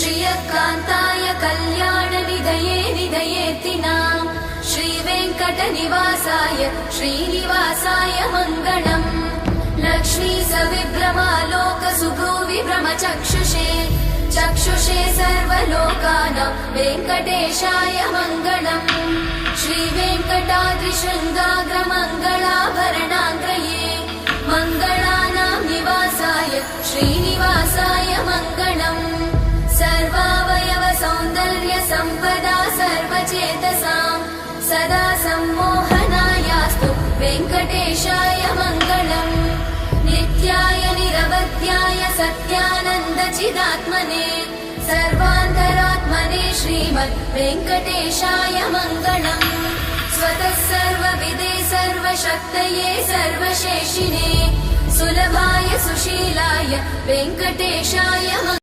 श्रियकान्ताय कल्याणनिधये निधयेऽर्थिनाम् श्रीवेङ्कटनिवासाय श्रीनिवासाय मङ्गलम् लक्ष्मी सविभ्रमालोकसुभ्रूविभ्रमचक्षुषे चक्षुषे सर्वलोकानां वेङ्कटेशाय मङ्गलम् श्रीवेङ्कटाद्रिशृङ्गाग्रमङ्गलाभरणाग्रये मङ्गलानां निवासाय श्रीनिवासाय मङ्गलम् सर्वावयव सौन्दर्य सम्पदा सर्वचेतसां सदा सम्मोहनायास्तु वेङ्कटेशाय मङ्गलम् नित्याय निरवध्याय सत्यानन्दचिदात्मने सर्वान्तरात्मने श्रीमद् वेङ्कटेशाय मङ्गलम् स्वतः सर्वविदे सर्वशक्तये सर्वशेषिणे सुलभाय सुशीलाय वेङ्कटेशाय